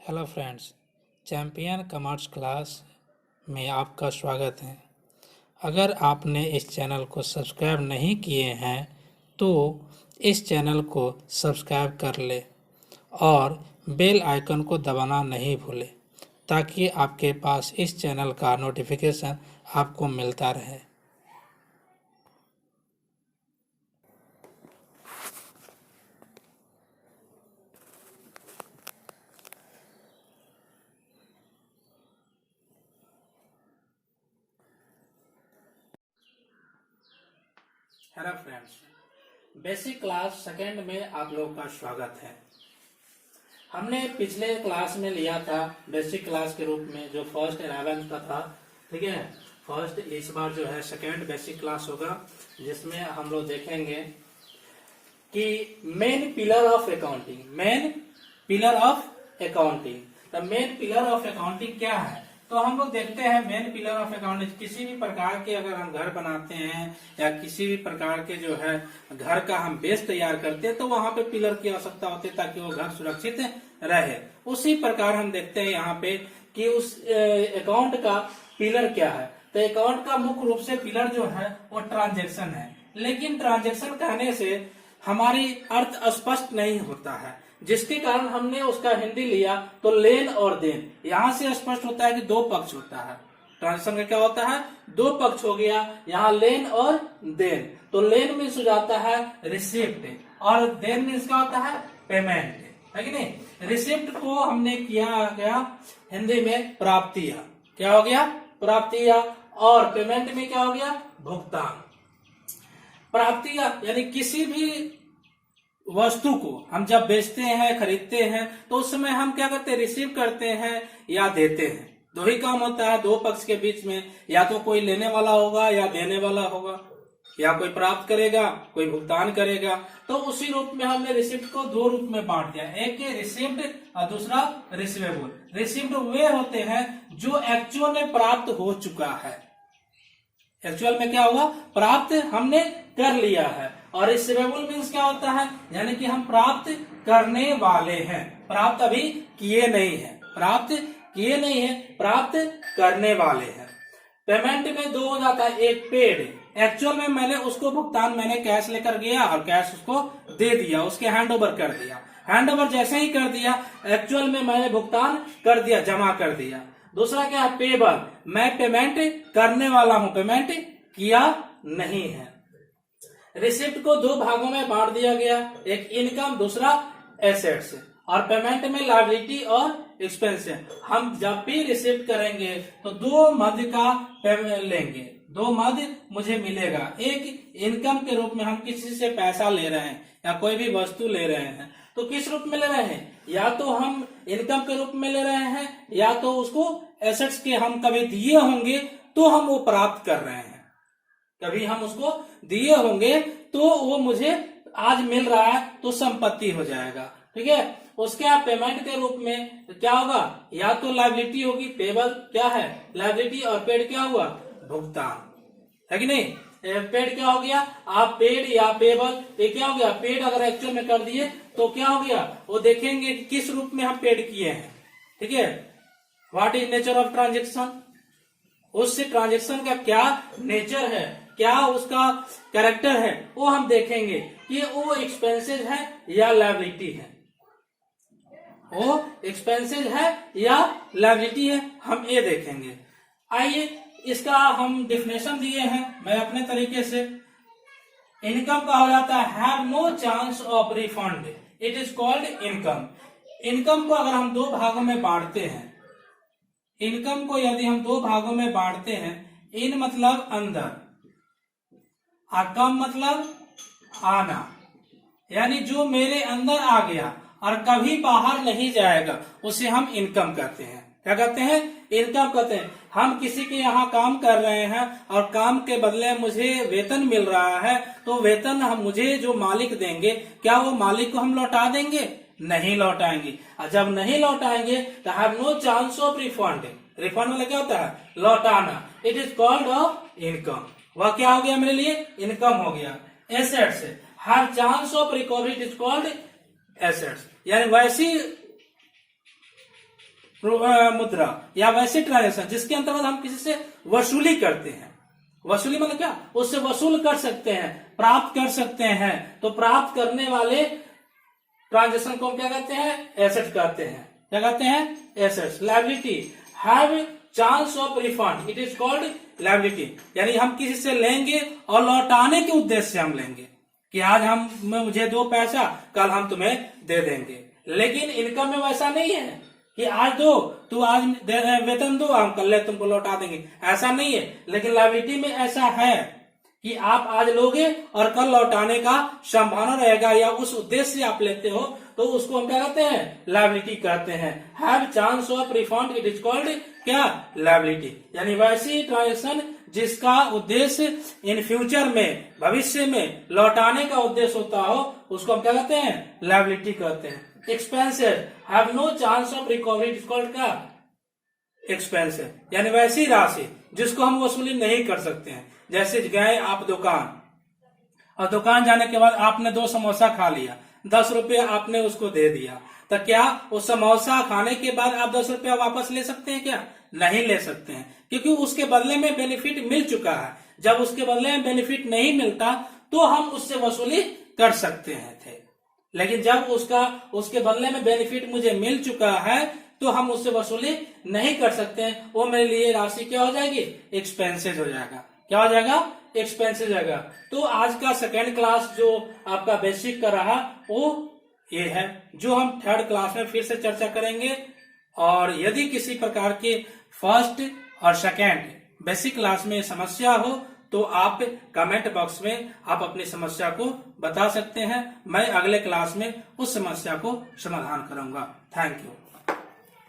Hello friends, champion commerce class में आपका स्वागत है। अगर आपने इस चैनल को सब्सक्राइब नहीं किए हैं तो इस चैनल को सब्सक्राइब कर ले और बेल आइकन को दबाना नहीं भूलें ताकि आपके पास इस चैनल का नोटिफिकेशन आपको मिलता रहे। Hello friends, basic class second में आप लोग का स्वागत है। हमने पिछले क्लास में लिया था बेसिक क्लास के रूप में जो फर्स्ट 11th का था, ठीक है। फर्स्ट इस बार जो है सेकेंड बेसिक क्लास होगा जिसमें हम लोग देखेंगे कि main pillar of accounting. Main pillar of accounting, the main pillar of accounting क्या है? तो हम लोग देखते हैं मेन पिलर ऑफ अकाउंटिंग किसी भी प्रकार के अगर हम घर बनाते हैं या किसी भी प्रकार के जो है घर का हम बेस तैयार करते हैं तो वहां पे पिलर की आवश्यकता होती है ताकि वो घर सुरक्षित रहे। उसी प्रकार हम देखते हैं यहाँ पे कि उस अकाउंट का पिलर क्या है। तो अकाउंट का मुख्य रूप से पिलर जो है वो ट्रांजेक्शन है, लेकिन ट्रांजेक्शन कहने से हमारी अर्थ स्पष्ट नहीं होता है, जिसके कारण हमने उसका हिंदी लिया तो लेन और देन। यहाँ से स्पष्ट होता है कि दो पक्ष होता है। ट्रांजेक्शन का क्या होता है? दो पक्ष हो गया, यहाँ लेन और देन। तो लेन मीन्स हो जाता है रिसिप्ट और देन मीन्स क्या होता है? पेमेंट, है कि नहीं। रिसिप्ट को हमने किया गया हिंदी में प्राप्तिया, क्या हो गया? प्राप्तिया। और पेमेंट में क्या हो गया? भुगतान। प्राप्तिया यानी किसी भी वस्तु को हम जब बेचते हैं खरीदते हैं तो उस समय हम क्या करते हैं? रिसीव करते हैं या देते हैं। दो ही काम होता है दो पक्ष के बीच में, या तो कोई लेने वाला होगा या देने वाला होगा, या कोई प्राप्त करेगा कोई भुगतान करेगा। तो उसी रूप में हमने रिसिप्ट को दो रूप में बांट दिया, एक रिसिप्ट और दूसरा रिसीवेबल। रिसिप्ट वे होते हैं जो एक्चुअल में प्राप्त हो चुका है, एक्चुअल में क्या होगा? प्राप्त हमने कर लिया है। और रिसीवेबल मीन्स क्या होता है? यानी कि हम प्राप्त करने वाले हैं, प्राप्त अभी किए नहीं है, प्राप्त किए नहीं है, प्राप्त करने वाले हैं। पेमेंट में दो हो जाता है, एक पेड, एक्चुअल में मैंने उसको भुगतान मैंने कैश लेकर गया और कैश उसको दे दिया, उसके हैंड ओवर कर दिया। हैंड ओवर जैसे ही कर दिया एक्चुअल में मैंने भुगतान कर दिया, जमा कर दिया। दूसरा क्या है? पेबल, मैं पेमेंट करने वाला हूं, पेमेंट किया नहीं है। रिसिप्ट को दो भागों में बांट दिया गया, एक इनकम दूसरा एसेट्स। और पेमेंट में लायबिलिटी और एक्सपेंस। हम जब भी रिसिप्ट करेंगे तो दो मद का पेमेंट लेंगे, दो मद मुझे मिलेगा। एक इनकम के रूप में हम किसी से पैसा ले रहे हैं या कोई भी वस्तु ले रहे हैं तो किस रूप में ले रहे हैं? या तो हम इनकम के रूप में ले रहे हैं या तो उसको एसेट्स के हम कभी दिए होंगे तो हम वो प्राप्त कर रहे हैं, कभी हम उसको दिए होंगे तो वो मुझे आज मिल रहा है तो संपत्ति हो जाएगा, ठीक है। उसके आप पेमेंट के रूप में क्या होगा? या तो लायबिलिटी होगी, पेबल क्या है? लायबिलिटी। और पेड क्या हुआ? भुगतान, है कि नहीं। पेड क्या हो गया? आप पेड या पेबल, ये क्या हो गया? पेड अगर एक्चुअल में कर दिए तो क्या हो गया? वो देखेंगे कि किस रूप में हम पेड किए हैं, ठीक है। What is nature of transaction? उस ट्रांजेक्शन का क्या नेचर है, क्या उसका कैरेक्टर है, वो हम देखेंगे कि वो एक्सपेंसेस है या लायबिलिटी है, वो एक्सपेंसेस है या लायबिलिटी है, हम ये देखेंगे। आइए इसका हम डिफिनेशन दिए हैं मैं अपने तरीके से। इनकम का हो जाता है have no chance of refund, it is called income. Income को अगर हम दो भागों में बांटते हैं, इनकम को यदि हम दो भागों में बांटते हैं, इन मतलब अंदर, कम मतलब आना, यानी जो मेरे अंदर आ गया और कभी बाहर नहीं जाएगा उसे हम इनकम कहते हैं। क्या कहते हैं? इनकम कहते हैं। हम किसी के यहाँ काम कर रहे हैं और काम के बदले मुझे वेतन मिल रहा है तो वेतन हम मुझे जो मालिक देंगे, क्या वो मालिक को हम लौटा देंगे? नहीं लौटाएंगे। और जब नहीं लौटाएंगे तो have no chance of refund. Refund मतलब क्या होता है? लौटाना। It is called of income. वह क्या हो गया मेरे लिए? इनकम हो गया। Assets, have chance of recovery, it is called assets. यानी वैसी मुद्रा या वैसे ट्रांजेक्शन जिसके अंतर्गत हम किसी से वसूली करते हैं। वसूली मतलब क्या, उससे वसूल कर सकते हैं, प्राप्त कर सकते हैं। तो प्राप्त करने वाले ट्रांजेक्शन को हम क्या कहते हैं, एसेट कहते हैं। क्या कहते हैं, assets. Liability have chance of refund, it is called liability. यानी हम किसी से लेंगे और लौटाने के उद्देश्य से हम लेंगे कि आज हम मुझे दो पैसा, कल हम तुम्हें दे देंगे। लेकिन इनकम में वैसा नहीं है कि आज दो, तू आज वेतन दो, हम कल तुमको लौटा देंगे, ऐसा नहीं है। लेकिन लायबिलिटी में ऐसा है कि आप आज लोगे और कल लौटाने का संभावना रहेगा, या उस उद्देश्य से आप लेते हो, तो उसको हम क्या कहते हैं, लायबिलिटी कहते हैं। Have chance of refund, it is called क्या, लायबिलिटी। यानी वैसी ट्रांजेक्शन जिसका उद्देश्य इन फ्यूचर में, भविष्य में लौटाने का उद्देश्य होता हो, उसको हम क्या कहते हैं, लायबिलिटी कहते हैं। Expenses have no chance of recovery, it is called क्या, एक्सपेंसेस। यानी वैसी राशि जिसको हम वसूली नहीं कर सकते हैं। जैसे गए आप दुकान, और दुकान जाने के बाद आपने 2 समोसा खा लिया, 10 रुपये आपने उसको दे दिया, तो क्या उस समोसा खाने के बाद आप 10 रुपया वापस ले सकते हैं क्या, नहीं ले सकते हैं, क्योंकि उसके बदले में बेनिफिट मिल चुका है। जब उसके बदले में बेनिफिट नहीं मिलता तो हम उससे वसूली कर सकते हैं थे। लेकिन जब उसके बदले में बेनिफिट मुझे मिल चुका है तो हम उससे वसूली नहीं कर सकते हैं। वो मेरे लिए राशि क्या हो जाएगी, एक्सपेंसेस हो जाएगा। क्या हो जाएगा, एक्सपेंसेस हो जाएगा। तो आज का सेकेंड क्लास जो आपका बेसिक का रहा वो ये है, जो हम थर्ड क्लास में फिर से चर्चा करेंगे। और यदि किसी प्रकार के फर्स्ट और सेकेंड बेसिक क्लास में समस्या हो तो आप कमेंट बॉक्स में आप अपनी समस्या को बता सकते हैं। मैं अगले क्लास में उस समस्या को समाधान करूंगा। Thank you.